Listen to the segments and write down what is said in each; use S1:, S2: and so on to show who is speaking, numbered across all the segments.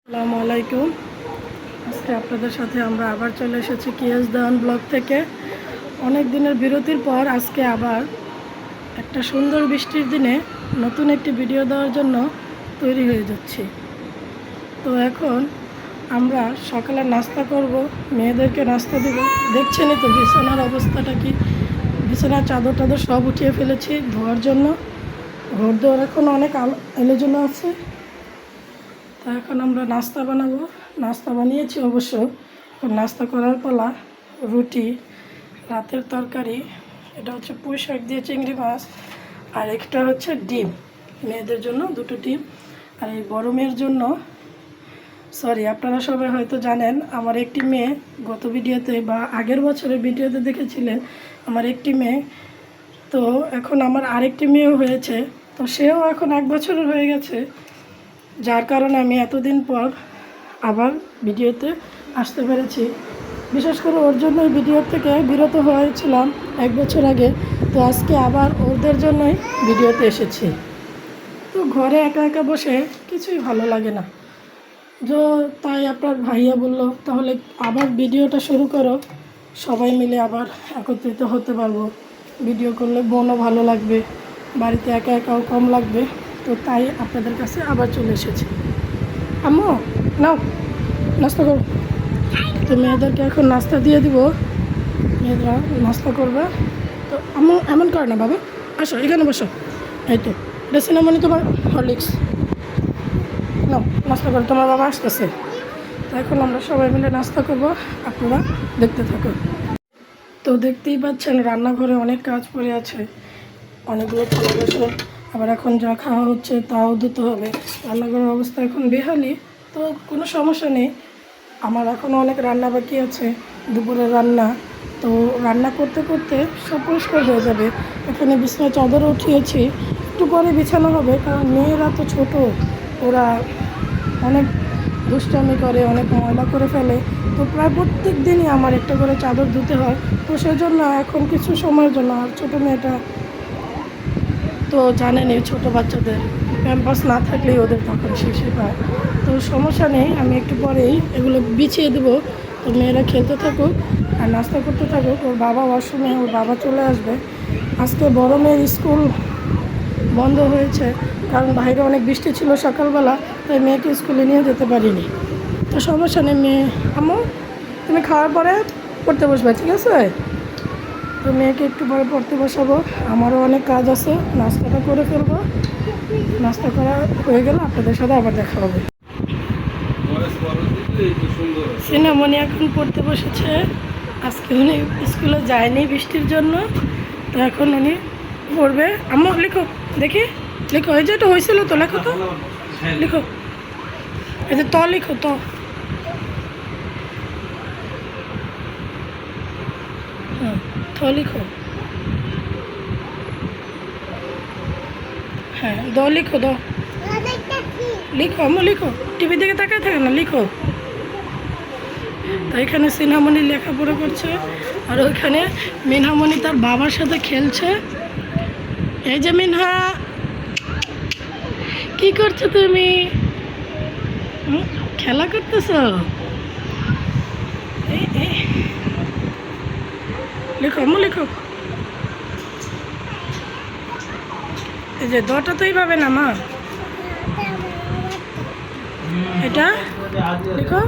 S1: আসসালামু আলাইকুম। আজকে আপনাদের সাথে আমরা আবার চলে এসেছি কেএস দেওয়ান ব্লগ থেকে। অনেক দিনের বিরতির পর আজকে আবার একটা সুন্দর বৃষ্টির দিনে নতুন একটি ভিডিও দেওয়ার জন্য তৈরি হয়ে যাচ্ছি। তো এখন আমরা সকালে নাস্তা করব, মেয়েদেরকে নাস্তা দেব। দেখছেনই তো বিছানার অবস্থাটা কি, বিছানার চাদর টাদর সব উঠিয়ে ফেলেছি ধোয়ার জন্য। ঘর দোয়ার এখন অনেক এলোজনো আছে। তো এখন আমরা নাস্তা বানাবো, নাস্তা বানিয়েছি অবশ্য। এখন নাস্তা করার পালা। রুটি, রাতের তরকারি, এটা হচ্ছে পুঁই শাক দিয়ে চিংড়ি মাছ, আর একটা হচ্ছে ডিম। মেয়েদের জন্য দুটো ডিম, আর এই বড় মেয়ের জন্য আপনারা সবাই হয়তো জানেন আমার একটি মেয়ে, গত ভিডিওতে বা আগের বছরের ভিডিওতে দেখেছিলেন আমার একটি মেয়ে। তো এখন আমার আরেকটি মেয়েও হয়েছে, তো সেও এখন 1 বছরের হয়ে গেছে, যার কারণে আমি এতদিন পর আবার ভিডিওতে আসতে পেরেছি। বিশেষ করে ওর জন্যই ভিডিও থেকে বিরত হয়েছিলাম 1 বছর আগে। তো আজকে আবার ওদের জন্যই ভিডিওতে এসেছি। তো ঘরে একা একা বসে কিছুই ভালো লাগে না, তাই আপনার ভাইয়া বলল তাহলে আবার ভিডিওটা শুরু করো, সবাই মিলে আবার একত্রিত হতে পারবো। ভিডিও করলে বোনও ভালো লাগবে, বাড়িতে একা একাও কম লাগবে। তো তাই আপনাদের কাছে আবার চলে এসেছি। আম্মু নাও নাস্তা করো। তো মেয়েদেরকে এখন নাস্তা দিয়ে দিব, মেয়েরা নাস্তা করবে। তো আম্মু এমন করে না বাবা, আসো এখানে বসো। এই তো এটা সিনেমনি, তোমার হরলিক্স নাও, নাস্তা করো, তোমার বাবা আসতেছে। তো এখন আমরা সবাই মিলে নাস্তা করব, আপনারা দেখতে থাকুন। তো দেখতেই পাচ্ছেন রান্নাঘরে অনেক কাজ পড়ে আছে, অনেকগুলো থালা বাসন, আবার এখন যা খাওয়া হচ্ছে তাও ধুতে হবে। রান্নাঘরের অবস্থা এখন বেহালি, তো কোনো সমস্যা নেই। আমার এখনও অনেক রান্না বাকি আছে, দুপুরের রান্না। তো রান্না করতে করতে সব পরিষ্কার হয়ে যাবে। এখানে বিছানা চাদরও উঠিয়েছি, একটু পরে বিছানো হবে, কারণ মেয়েরা তো ছোট, ওরা অনেক দুষ্টামি করে, অনেক ময়লা করে ফেলে। তো প্রায় প্রত্যেক দিনই আমার একটা করে চাদর ধুতে হয়। তো সেজন্য এখন কিছু সময়ের জন্য, আর ছোটো মেয়েটা তো জানেনই, ছোটো বাচ্চাদের প্যাম্পাস না থাকলেই ওদের তখন শিশি পায়। তো সমস্যা নেই, আমি একটু পরেই এগুলো বিছিয়ে দেবো। তো মেয়েরা খেলতে থাকুক আর নাস্তা করতে থাকুক। ওর বাবা ওয়াশরুমে, ওর বাবা চলে আসবে। আজকে বড় মেয়ের স্কুল বন্ধ হয়েছে, কারণ বাইরে অনেক বৃষ্টি ছিল সকালবেলা, তাই মেয়েকে স্কুলে নিয়ে যেতে পারিনি। তো সমস্যা নেই, মেয়ে আম্মু তুমি খাওয়ার পরে পড়তে বসবে, ঠিক আছে? তো মেয়েকে একটু পরে পড়তে বসাবো, আমারও অনেক কাজ আছে, নাস্তাটা করে ফেলবো। নাস্তা করা হয়ে গেলে আপনাদের সাথে আবার দেখা হবে। সিনামণি এখন পড়তে বসেছে। আজকে উনি স্কুলে যায়নি বৃষ্টির জন্য, তো এখন উনি পড়বে। আম্মু লিখো দেখি, লিখো, এই যে এটা হয়েছিল তো, লেখো তো, লিখো, এই যে ত লিখো, তো হ্যাঁ থ লিখো, হ্যাঁ দ লিখো, দ লিখো আম্মু লিখো, টিভি দিকে তাকায় থাকে না, লিখো। তো এখানে সিনহামণি লেখাপড়া করছে, আর ওইখানে মিনহামণি তার বাবার সাথে খেলছে। এই যে মিনহা, কি করছো তুমি? খেলা করতেছ? লিখো আম্মু লিখো। এই যে দটা তো এইভাবে না মা, এটা লিখো,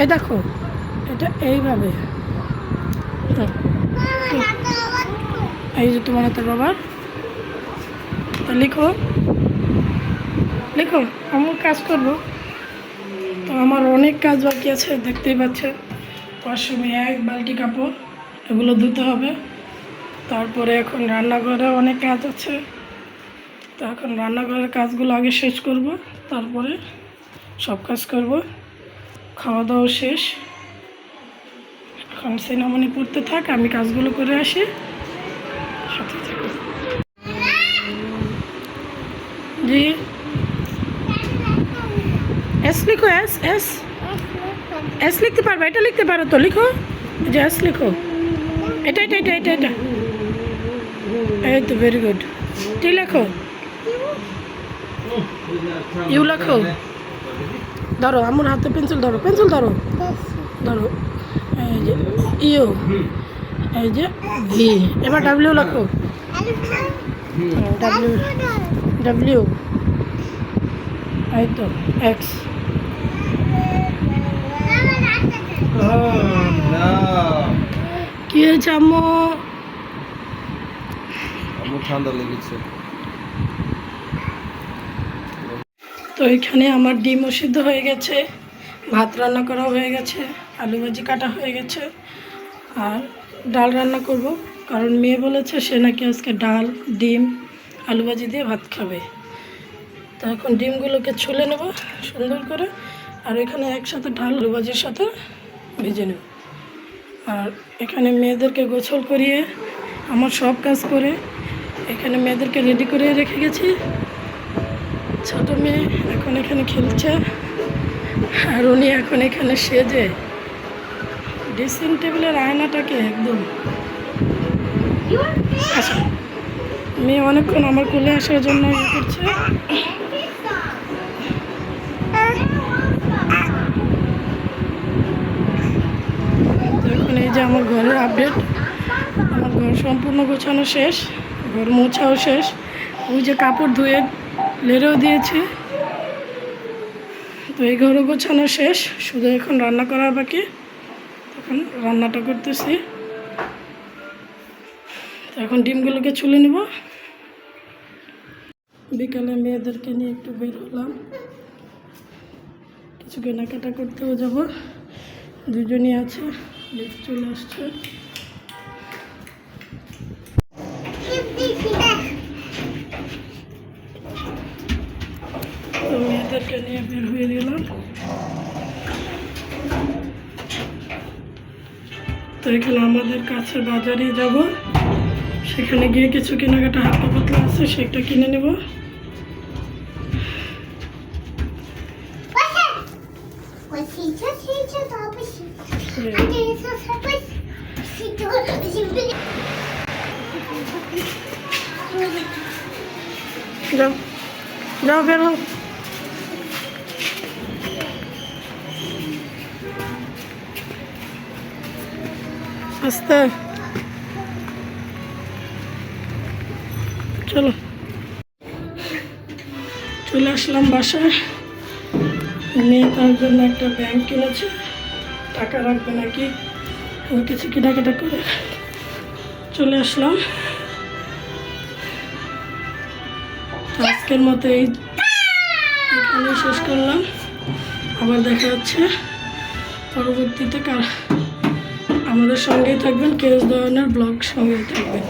S1: এই দেখো এটা এইভাবে। এই যে তোমার হাতের বাবার, তা লিখো, লিখো, আমার কাজ করবো। তো আমার অনেক কাজ বাকি আছে, দেখতেই পাচ্ছেন। ওয়াশরুমে 1 বালতি কাপড়, এগুলো ধুতে হবে। তারপরে এখন রান্নাঘরে অনেক কাজ আছে, তো এখন রান্নাঘরের কাজগুলো আগে শেষ করব, তারপরে সব কাজ করব। খাওয়া দাওয়া শেষ, এখন সিনেমনি পড়তে থাক, আমি কাজগুলো করে আসি, সাথে থাকো। জি এস লিখো, এস এস এস লিখতে পারবে, এটা লিখতে পারো তো, লিখো, যে এস লিখো, এটা এটা এটা এটা এটা, এই তো ভেরি গুড। টি লেখো, ইউ লেখো, ধরো আমার হাতে পেন্সিল ধরো, ধরো। এই যে ইউ, এই যে ভি। এবার ডাব্লিউ লেখো। ডাব্লিউ, এই তো এক্স। কি হয়েছে আম্মু?
S2: ঠান্ডা লেগেছে।
S1: তো এখানে আমার ডিমও সিদ্ধ হয়ে গেছে, ভাত রান্না করা হয়ে গেছে, আলু ভাজি কাটা হয়ে গেছে, আর ডাল রান্না করব, কারণ মেয়ে বলেছে সে নাকি আজকে ডাল, ডিম, আলু ভাজি দিয়ে ভাত খাবে। তো এখন ডিমগুলোকে ছুলে নেব সুন্দর করে, আর এখানে একসাথে ডাল আলু ভাজির সাথে ভেজে নেব। আর এখানে মেয়েদেরকে গোসল করিয়ে আমার সব কাজ করে এখানে মেয়েদেরকে রেডি করে রেখে গেছি। ছোট মেয়ে এখন এখানে খেলছে, আর উনি এখন এখানে সেজে ড্রেসিং টেবিলের আয়নাটাকে একদম আচ্ছা মেয়ে অনেকক্ষণ আমার কোলে আসার জন্য ইয়ে করছে। তো এখন এই যে আমার ঘরের আপডেট, আমার ঘর সম্পূর্ণ গোছানো শেষ, ঘর মোছাও শেষ, ওই যে কাপড় ধুয়ে লেড়েও দিয়েছি। তো এই ঘরও গোছানো শেষ, শুধু এখন রান্না করার বাকি। এখন রান্নাটা করতেছি। তো এখন ডিমগুলোকে ছুলে নেব। বিকালে মেয়েদেরকে নিয়ে একটু বের হলাম, কিছু কেনাকাটা করতেও যাব, দুজনই আছে, লিফট চলে আসছে। তো মেয়েদেরকে নিয়ে বের হয়ে গেলাম। তো এখানে আমাদের কাছে বাজারে যাব, সেখানে গিয়ে কিছু কেনাকাটা হালকা পাতলা আছে সেটা কিনে নেব। যাও যাও বের হও। আস্তে চলো, চলে আসলাম বাসায়। মেয়ে তার জন্য একটা ব্যাংক কিনেছে, টাকা রাখবে নাকি, ও কিছু কেনাকাটা করে চলে আসলাম। আজকের মতো এখানে শেষ করলাম, আবার দেখা হচ্ছে পরবর্তীতে। আমাদের সঙ্গেই থাকবেন, কেএস দেওয়ানের ব্লগ সঙ্গেই থাকবেন।